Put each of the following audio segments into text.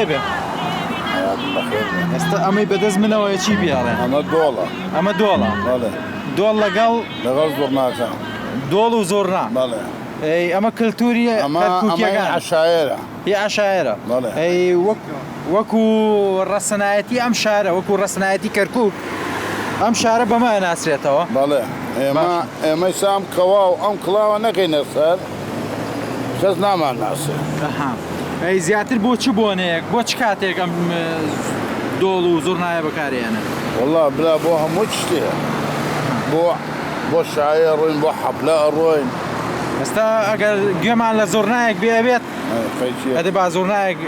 بەخێر بێ ئێستا ئەمەی بەدەست منەوەی چی بیاڵێ ئەمە دۆڵە دۆڵ لەگەڵ زۆرناکە دۆڵ و زۆرنا ئەمە کللتوری عشاعرە هی عشاعرە وەکو ڕەسەنایەتی ئەم شارە وەکو ڕەسەنایەتی کەرکووک ئەم شارە بەمە ناسرێتەوە بەڵێ ئێمەی سام کەوا و ئەم کڵاوە نەکەینە سەر کەس نامان ناسێ ئەی زیاتر بۆ چ بۆنەیەک بۆ چ کاتێک ئەم دۆڵ و زۆرنایە بەکارێنە والله برا بۆ هەموو شتێ بۆ شاعر ڕۆین بۆ حەفلە ڕۆین ئێستا ئەگەر گوێمان لە زۆرنایەک بێت ئەدە با زۆرنایەک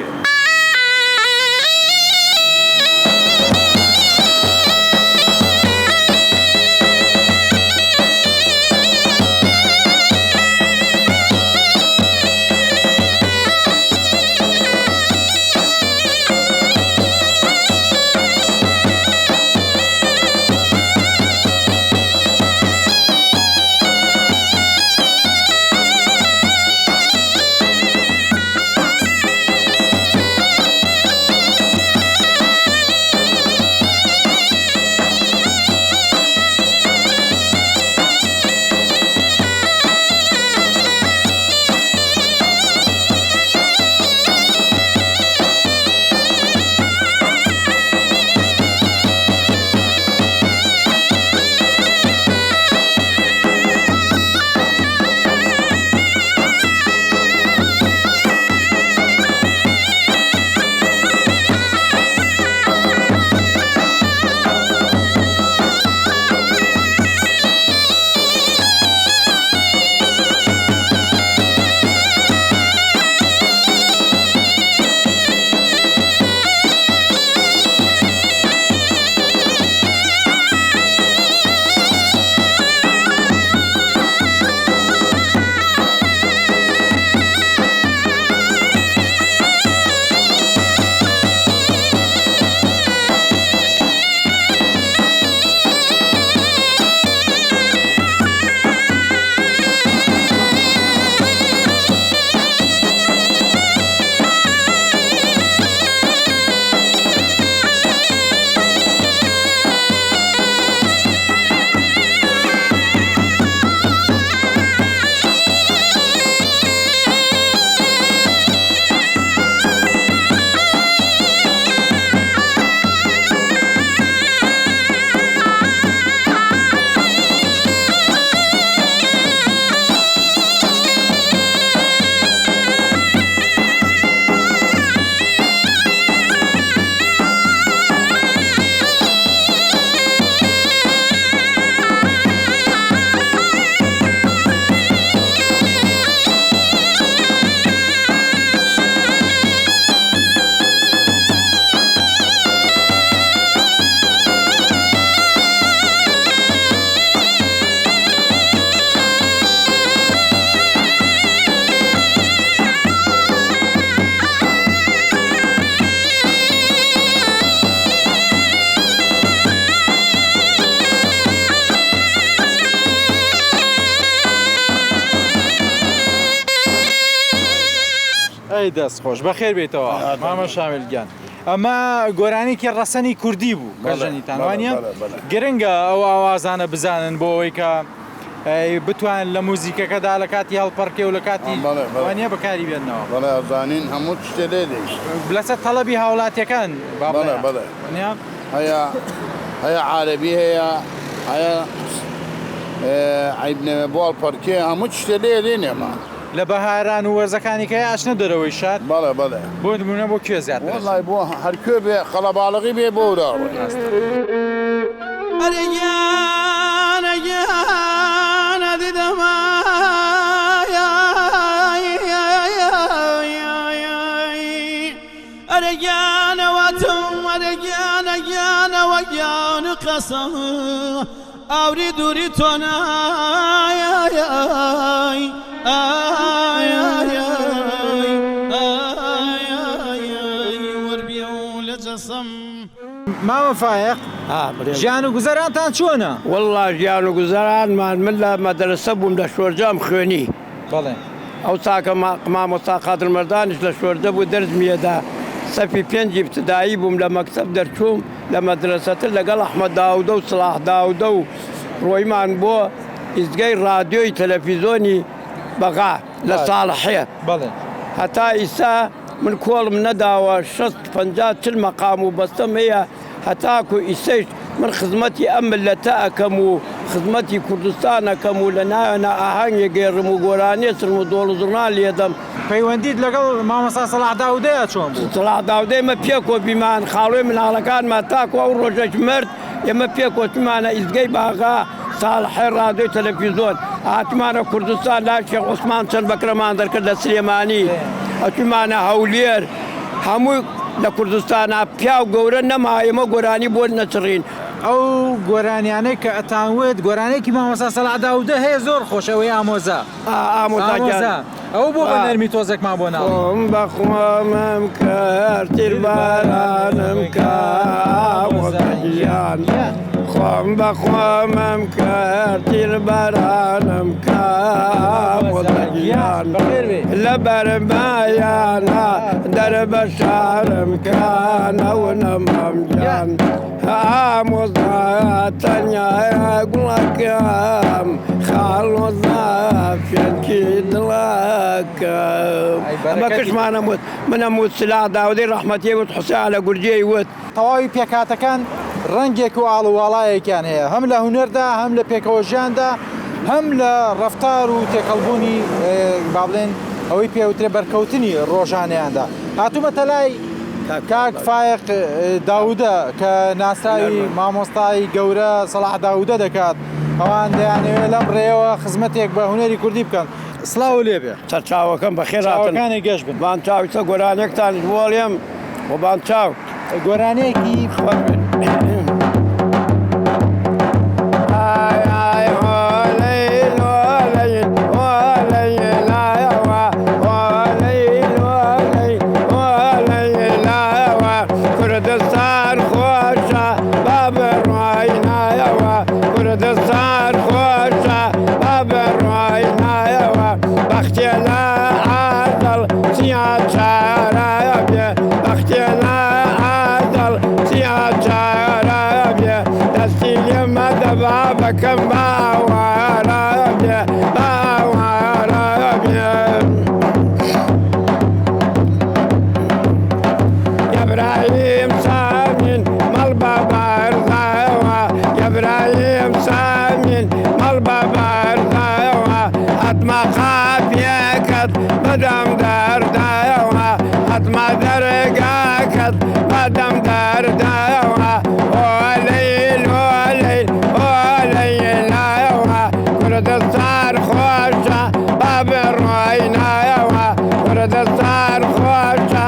دەستخۆش بەخێر بێتەوە مامە شامیلگیان ئەمە گۆرانێکی ڕەسەنی کوردی بوو بەژەنیتان وانە گرنگە ئەو ئاوازانە بزانن بۆ ئەوەی کە بتوان لە موزیکەکەدا لە کاتی هەڵپەڕکێ و لە کاتی وانە بەکاری بێنەوە زانین هەموو شتێ لێ لەسەر تەڵەبی هاوڵاتیەکان هەیە عارەبی هەیە عیبنەوە بۆ هەڵپەڕکێ هەموو شتێ لێ نێمە لە بەهاران و وەرزەکانی کە ئاشنە دەرەوەی شاد بەڵێ بۆ نمونە بۆ کوێ زیاتر وەڵای بۆ هەرکوێ بێ خەڵەباڵغی بێ بۆ وراڕۆی ئەرێگیانە دیدەما ئەرێگیانەوەتم ئەرێگیانەگیانەوە گیان قەسەم ئاوری دووری تۆنای وەربیە و لە جەسەم ماوە فایق ژیان و گوزەرانتان چۆنە؟ وەڵڵا ژیان و گوزەرانمان من لە مەدرسە بووم لە شۆرجەم خوێنی بەڵێ ئەو چاکە مامۆستا قادر مەردانیش لە شۆرجە بوو دەرزمیەدا سەفی پێنجی ابتدایی بووم لە مەکتەب دەرچووم لە مەدرسەتر لەگەڵ ئەحمەد داودە و سڵاح داودە و ڕۆیمان بۆ ئیزگای ڕادیۆی تەلەڤیزۆنی بەغا لە ساڵحێ بەڵێ هەتا ئیسا من کۆڵم نەداوە 650 مەقام و بەستەم هەیە هەتاکو ئیسەیش من خزمەتی ئەم ملەتە ئەەکەم و خزمەتی کوردستان ئەەکەم و لە ناوێنە ئاهەنگێ گێڕم و گۆرانیە سرم و دۆڵ و زورنال لێدەم پەیوەندیت لەگەڵ مامۆستا سەلاح داودەیە چۆن بوو؟ سڵاح داودەی ئێمە پێکۆ بیمان خاڵۆی مناڵەکانمان تاکو ئەو ڕۆژەش مرد ئێمە پێکۆتمانە ئیزگەی باغا ساڵحێ ڕادیۆی تەلەڤیزۆن هاتمانە کوردستان لا شێخ عوسمان چەند بەکرەمان دەرکرد لە سلێمانی ئەچمانە هەولێر هەمووی لە کوردستانە پیا و گەورە نەما ئێمە گۆرانی بۆ نەچڕین ئەو گۆرانیانەی کە ئەتانوێت گۆرانێکی مامۆستا سەلاح داودە هەیە زۆر خۆشەوەی ئامۆزا ئامۆزا ئەو بۆ بە نەرمی تۆزێکمان بۆ ناو خۆم بەخۆمم کرد تیربارانم کە ئامۆزەگیان خۆم بەخۆمم کرد تیربارانم کە ئامۆزەگیان لە بەرمایانە دەربە شارم کە نەونەمەمگیان ئامۆزا تەنیایە گوڵەکەم خاڵۆزا فێنکی دڵەکەم ئەمە کەشمانەم وت منەم وت سلاح داودەی ڕەحمەتی وت حوسێن لە گورجێی وت تەواوی پێکاتەکان ڕەنگێک و ئاڵوواڵایەکیان هەیە هەم لە هونەردا هەم لە پێکەوەژیاندا هەم لە ڕەفتار و تێکەڵبوونی با بڵێن ئەوەی پێوترێ بەرکەوتنی ڕۆژانەیاندا هاتوومەتە لای کاک فایق داودە کە ناسراوی مامۆستای گەورە سەلاح داودە دەکات ئەوان دەیانەوێت لەم ڕێەوە خزمەتێک بە هونەری کوردی بکەن سڵاو لێبێ چاوەکەم بەخێراتن چاوەکانی گەشت بن بان چاویتە گۆرانێکتان بۆڵێم و بان چاو گۆرانەیەکی کوردستان خۆشە با بڕوای نایەوە کوردستان خۆشە با بڕوای نایەوە بەختێ لە عادڵ چیان چارایە بێ بەختێ لە عادڵ چیان چارایە بێ دەستی لێمە دەبا بەکەم باوارە بێ باوارە بێ ئەبراهیم سامین مەڵ بە بەرزایەوە ئەبراهیم سامین مەڵ بە بەرزایەوە هەتما قاپیەکەت بەدەم دەردایەوە هەتما دەرگاکەت بەدەم دەردایەوە ئۆلەیل ئۆلەیل ئۆلەیل نایەوە کوردستان خۆشە با بڕوای نایەوە کوردستان خۆشە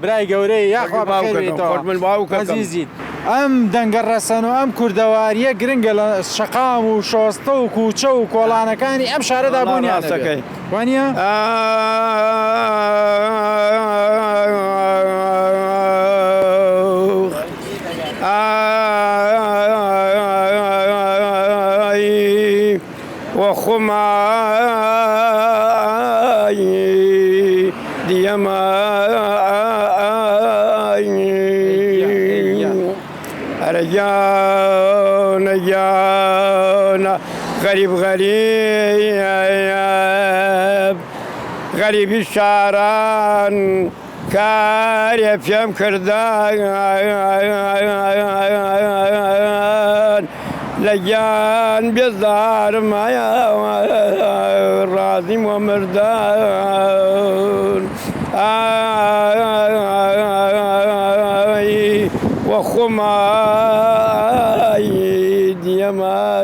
برای گەورەی یاخوازیزیت ئەم دەنگەڕەسەن و ئەم کوردەواریە گرنگە لە شەقام و شۆستە و کوچە و کۆڵانەکانی ئەم شارەدا بوونیانەکەی وانە؟ وخماي ديماي رجانا جانا غريب غريب غريب الشاران كاري فيهم كردان لجان بيزار مايا راضي ومردان وخماي ديما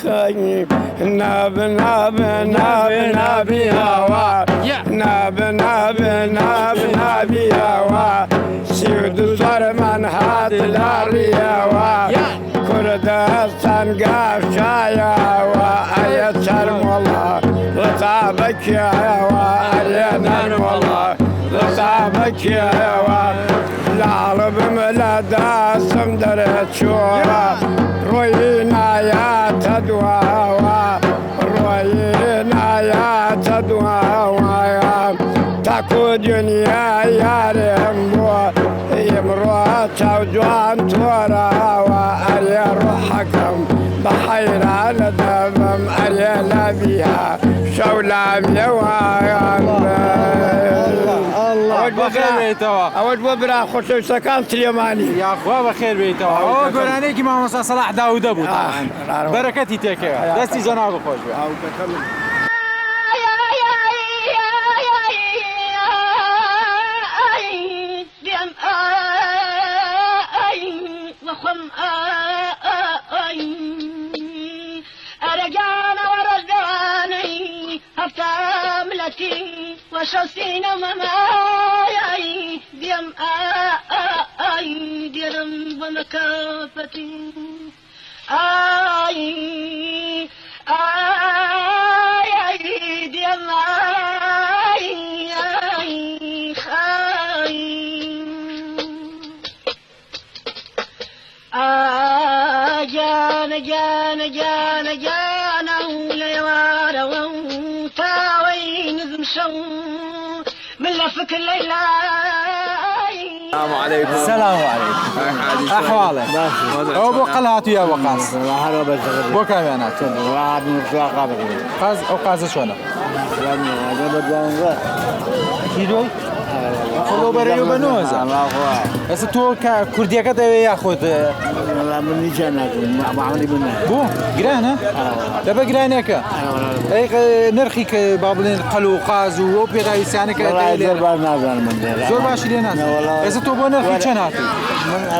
خاي ناب ناب ناب ناب هوا ناب ناب ناب ناب هوا سيد زرمان هاد الاريوا كردستان قاف شايا وآية سلم الله رتابة لصامك يا وارينا والله لصامك يا العرب ملادا سمدرت شورا روينا يا تدوى روينا يا تدوى تاكو دنيا يا رمبو يمروت وجوان تورا واريا روحكم بحير على دمم اريا لا بيها شولام يوان الله بخير بيتوا اود ببرا خصوصا كان تليماني يا اخوا بخير بيتوا او قرانيك ما مصا صلاح داوود ابو طبعا بركتي تكا دستي جناب خوش وشوسينا مماي ديم ديم بمكافتي ديم جانا وليوارا وتاوي نزم شو من لفك الليلة. السلام عليكم. السلام عليكم. أحوالك؟ أو بو قلعتو يا وقاص. بو كامينات. واحد من الساقة قاز أو قاز شونه؟ كيلوي؟ خلو بريو بنوزة. بس تو كردية كده ياخذ. من نيشانات ما عملي منها. بو جرانة؟ تبى جرانك؟ أي نرخي كبابلين قلو قاز وبيدا يسانك. زور باش نازل من ده. زور باش لينا. بس تو بنرخي شناتي.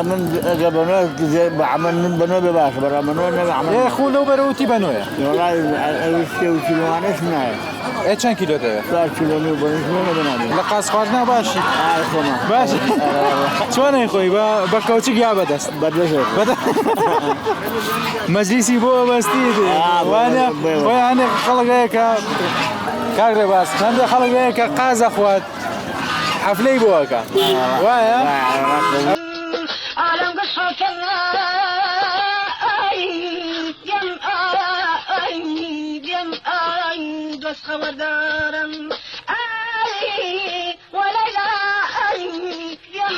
من جبنا بعمل من بنو بباش برا منو نعمل. يا خلو بروتي بنويا. والله وشي وانا اسمعي. إيه كم كيلو ده؟ 4 كيلو بنش منو بنادي. لقاس خارجنا باشي. خما. باشي. شو أنا خوي بكوتشي يا بدست. بدست. مجلسي بو بستيد. وانا خلق هيك كاغلي باس كان خلق هيك قاز اخوات حفلي بوكا وايا عالم قصة يم بس خبردارا وليلى يم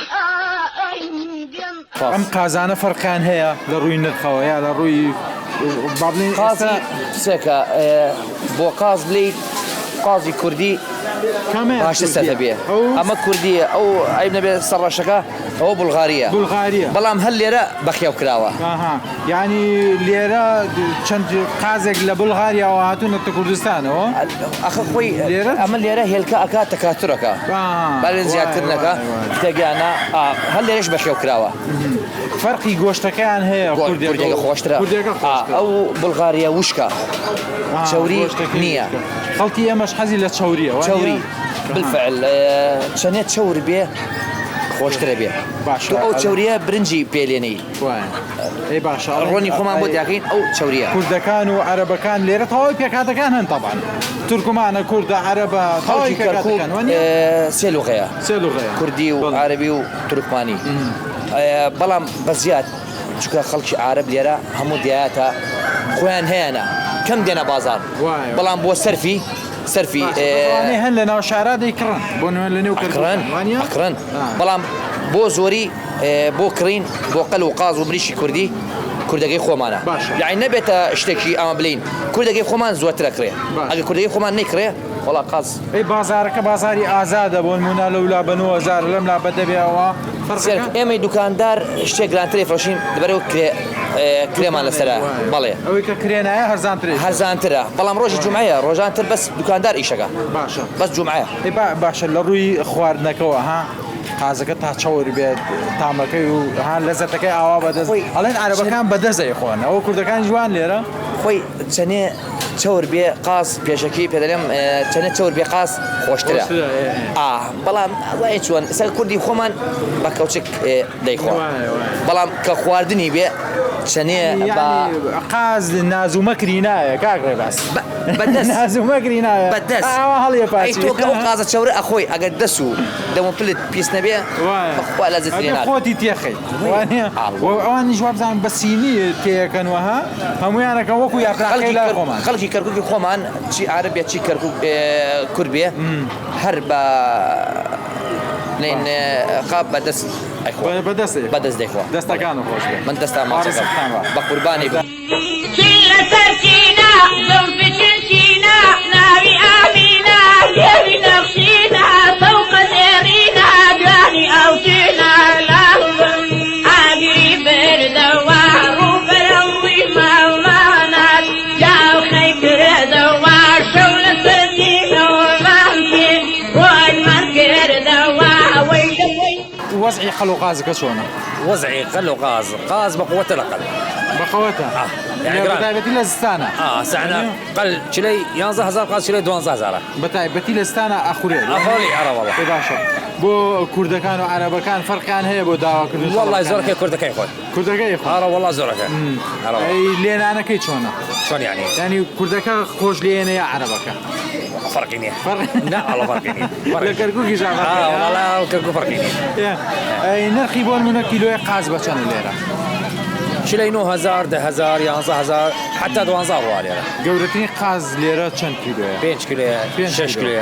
ام قازانه فرقان هي لروي نرخويا لروي بابلين قاضي سكا بوقاز لي قاضي كردي كمان باش السلبية أما كردية أو عيب نبي سرشكا أو بلغارية بلام هل ليرة بخيا وكراوة اها يعني ليرة چند قازق لبلغاريا وهاتون الكردستان هو أخ خوي أما ليرة هي الكا تكاثركا بعدين زيادتناك تجانا هل ليرش بخيا وكراوة فرقي قوشتكان هي كردية خوشترا أو بلغاريا وشكا شوري نية خلطي مش حزي لتشورية شوري بالفعل شنيت شور بيه خوشترا بيه أو شورية برنجي بيليني اي باشا روني خمان بود ياكين أو شورية كردكان وعربكان ليرة هاي بيكاتكان هن طبعا تركمان كرد عرب هاي بيكاتكان ونيا سيلوغيا كردي وعربي وتركماني بلام بزياد شكرا خلق عرب ليرة همو دياتا خوان هنا كم دينا بازار بلام بو سرفي يعني هن لنا شعرات يكرن بون لنا أكرن بلام بو زوري بو كرين بو قلو قاز وبريشي كردي كردقي خومانا يعني نبيت اشتكي اما بلين كردقي خومان زوتر كري اگه كردقي خومان نكري والله قاز اي بازارك بازاري ازاده بون منا لولا بنو ازار لم لا بدبي او فرق ايمي دكاندار اشتي جرانتري فروشين دبرو كريمان لسرا بالي او كرينا هرزانترا بلام روج الجمعيه روجانتر بس دكاندار ايشغا باشا بس جمعيه اي باشا لروي خواردنكوا ها قازك تشاور بيت تعملكي ها لذتك او بدز الان عربه كان بدز يا اخوان او كردكان جوان ليره خوي ثاني تشاور بي قاس بيشكي بدلم ثاني تشاور بي قاس خوشترا بلام الله يشون سال كردي خومان باكوتشك دايخوا بلام كخواردني بي شنيه يعني قاز ناز ومكري نايا كاكري بس بدس ناز ومكري نايا بدس هل يا اي باسي تو قازت شوري اخوي اقدسو دمو بلت بيس نبي بخوا لازم أنا خوتي تيخي وأنا جواب زعم بسيني كي كانوا ها هم يعني كانوا كوي أفراد لا خومان خلقي كركوك خومان شي عربية شي كركوك كربية هربا لين خاب بدس اخوة بدس دي اخوة دستا كانوا خوش من دستا ما شكل بقرباني شيلة سرسينا ضم في شلسينا ناوي آمينا يبي نفسينا فوق سيرينا داني أوتينا لهم عاقري بردوار وبروي مولانا جاو خيبر دوار شولة سرسينا ومامكين والمنكر دوار ويلوي وضعي خلو غازك شلونه وضعي خلو غاز بقوة الأقل بقوتها يعني بتاعتي لستانا سعنا قل شلي ينزه هزار قاز شلي 12,000 بتاعتي لستانا أخوري أخولي والله باشا بو كردكان وعرب كان فرق كان هي بو دعوة كردستان والله زورك كردك يا كردكان والله زورك اي لين انا كي شلونه شلون يعني كردكان خوش لين يا عربك فرقيني فرق لا والله فرقيني لا كركوكي جاب والله لا كركو فرقيني اي نرخي بون من كيلو قاز بچن ليره شلي 9,000 10,000 11,000 حتى 12,000 والله قورتني قاز ليره چند كيلو 5 كيلو 6 كيلو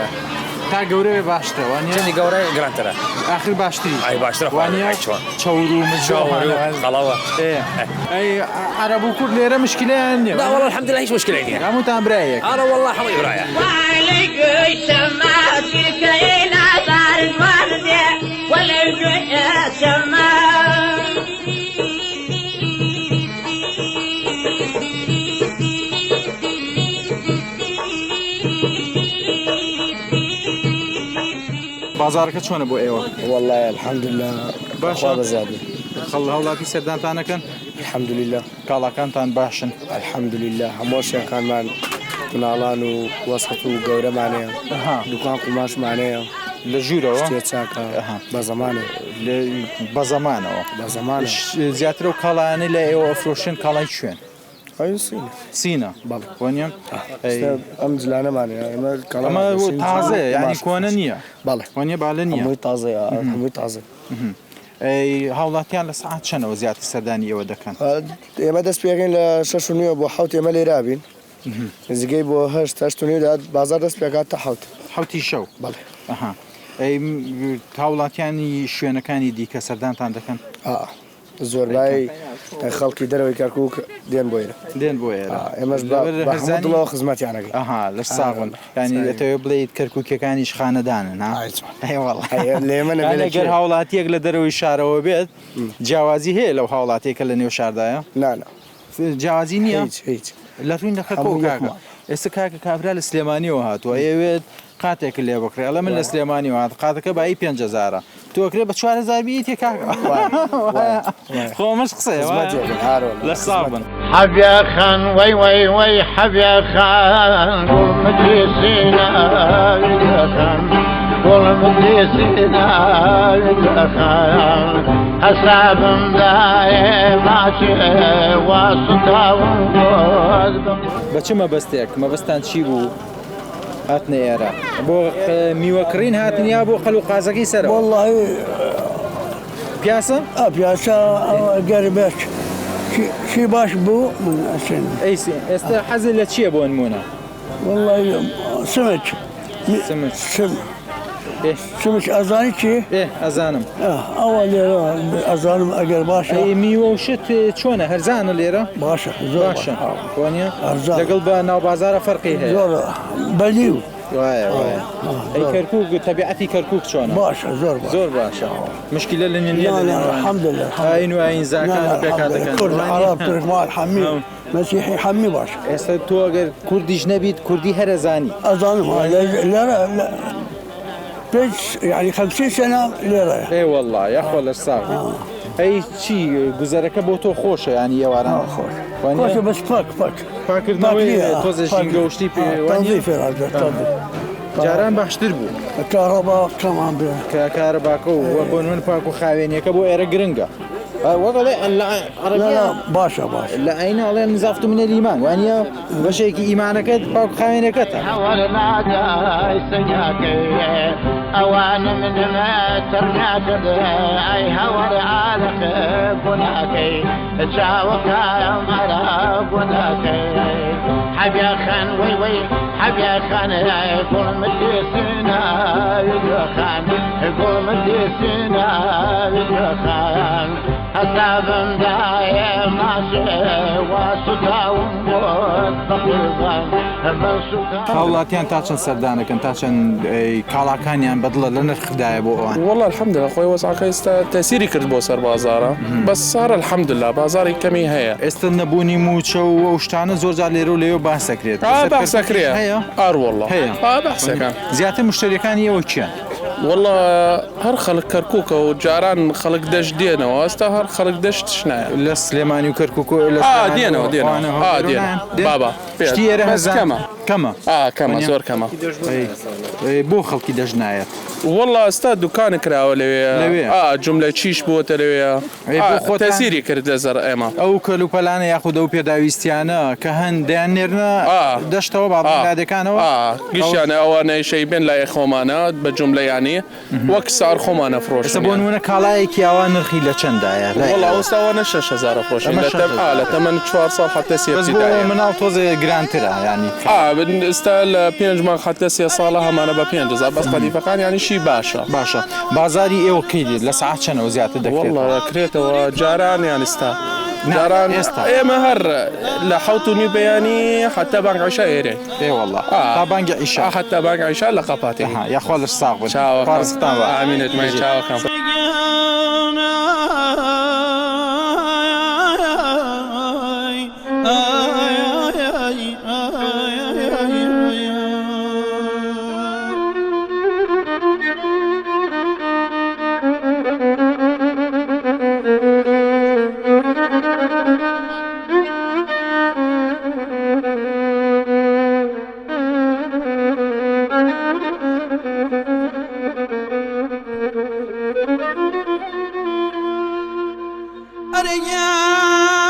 تا قوري باشته وانيا چندی گوره گرانتره اخر باشتري اي باشتره وانيا تشورو خلاوه اي عربو كل ليره مشكله يعني لا والله الحمد لله هيش مشكله يعني عمو تام برايك انا والله حمي برايك وعليك السماء في كينات الورد ولك السماء بازارك شلون ابو ايوه والله الحمد لله باشا بزادي خل هولاتي سردان تانا كان الحمد لله كالا كان تان باشن الحمد لله هموش كان مان منالان ووسط وقورة معناها دكان قماش معناها لجورو استيتساكا بزمانه بزمانه زياترو كالا اني لا ايوه فروشن كالا شوين أي سينا بله ونيم أمزلانه معناها اما تازه يعني كونانيه بله ونيا بالنيه هموي طازه هموي طازه اي هاولاتيان لساعات شنو زيادة السردانية ودكان يما دست بيغين لشاشونيو بو حوت يما لي رابين زيجي بو هشت هشتونيو داد بازار دست بيغات تحوت حوتي شو بله اها اي هاولاتيان شوێنەکانی دیکە سەردانتان دەکەن زۆربای خەڵکی دەرەوەی کەرکووک دێن بۆ ئێرە دێن بۆ ئێرە ئێمەش بەڵەوە خزمەتیانەکەی ئەها لەش ساغن ینی دەتەوێت بڵێیت کەرکووکەکانیش خانەدانن لێمەگەر هاوڵاتیەک لە دەرەوەی شارەوە بێت جیاوازی هەیە لەو هاوڵاتێکە لە نێو شاردایە نانە جیاوازی نییە هیچ لە ڕووی نەخەکە کاکە ئێستا کاکە کابرا لە سلێمانیەوە هاتووە ئەوێت قاتێک لێ بکرێ ئەڵە من لە سلێمانی وات قاتەکە بای 5,000 تۆکرێ بە 4,000 بیتی کاکە خۆمەش قسەیە لە ساغن حبيا خان وي وي وي حبيا خان قول مدرسينا خان قول مدرسينا خان حساب دايماتي واسطاون بەچ مەبەستێک مەبەستان چی بوو هاتنە ئێرە بۆ میوەکڕین هاتن یا بۆ قەل و قازەکەی سەر والله پیاسە پیاسە گەربێت شي باش بو من أسن ئێستا حەزت لە چییە بۆ نمونە والله سمك سمك أزاني شي ئەزانم أول أزانم أجر باشا میوە و شت چۆنە هەرزانە لێرە باشا باشە وانە لەگەڵ بە ناوبازارە فەرقی هەیە زۆر بەلیو ئەی کەرکووک تەبیعەتی کەرکووک چۆنە باشە زۆر باشە مشکلە لە الحمد لله ئاین و ئاینزاکان پێکار دەکەن كرد عرب تركمان حمي مسيحي حمي باش ئێستا تۆ ئەگەر کوردیش نەبیت کوردی هەرەزانی أظن لا يعني 50 سنة ليرة اي والله يا اخو الصاغ اي شيء گزارەکە بۆ تۆ خۆشە ینی ئێواران خۆشە بەس پاکردنەوەی تۆزەشین گەوشتی جاران باشتر بوو کارەبا کەمان بێ کارەباکە و بۆ من پاک و خاوێنیەکە بۆ ئێرە گرنگە والله لا لا عربية باشا باشا لا أين الله نزافته من الإيمان وأنيا بشيك إيمانك باك خاينك حولنا داي سنياكي أوان من ما ترناك أي هور عالق بناكي تشاوكا مرا بناكي حبيا خان وي وي حبيا خان يقول مديسنا يا خان يقول مديسنا يا خان حساب داي ماشي وسداون هاوڵاتیان تا چەند سەردانەکەن تا چەند کاڵاکانیان بەدڵە لە نرخدایە بۆ ئەوان والله الحمد لله خۆی وەزعەکە ئێستا تەسیری کرد بۆ سەر بازارە بەس سارە الحمد لله بازاری کەمی هەیە ئێستا نەبوونی موچە و ئەو شتانە زۆرجار لێرە و لێوە باسەکرێت باسەکرێت ئاروەڵڵە هەیە بەحسەکان زیاتر مشتریەکانی ئەوە چیان والله هەر خەڵک کەرکووکە و جاران خەڵک دەشت دێنەوە ئێستا هەر خەڵک دەشتش نایە لە سلێمانی و کەرکووک دێنەوە بابا شتی ئێرە هەزانە کەمە زۆر کەمە بۆ خەڵکی دەژ نایەت والله ئێستا دوکانە کراوە لەوێ جملە چیش بووتە لەوێ تەسیری کرد لەزەر ئێمە ئەو کەلوپەلانە یاخود ئەو پێداویستیانە کە هەند دەیان نێرنە دەشتەوە باڵادەکانەوە گشتیانە ئەوانەی شەی بێن لای خۆمانە بە جملەیانی وەک سار خۆمانە فرۆش بۆ نمونە کاڵایەکی ئەوە نرخی لە چەندایە والله ئەوستاوانە 6,000 فرۆشین لە تەمەن 4 ساڵ حتى سێدایە مناڵ تۆزێ گرانترە ینی ئێستا لە 5 مانگ حتى 3 ساڵە هەمانە بە 5,000 بەس قەدیفەکان یانیشی باشە بازاری ئێوە کەیت لە ساعت چەنەوە زیاتر دەکرێت والله دەکرێتەوە جاران یان ئێستا جاران ئێمە هەر لە 7:30 بەیانی حتى بانگ عیشا ئێرێ والله تا بانگی عیشا حتى بانگ عیشا لە قەپاتێ یاخوا لەش ساغ بن چاوەکان ئامینێت مای چاوەکان أريان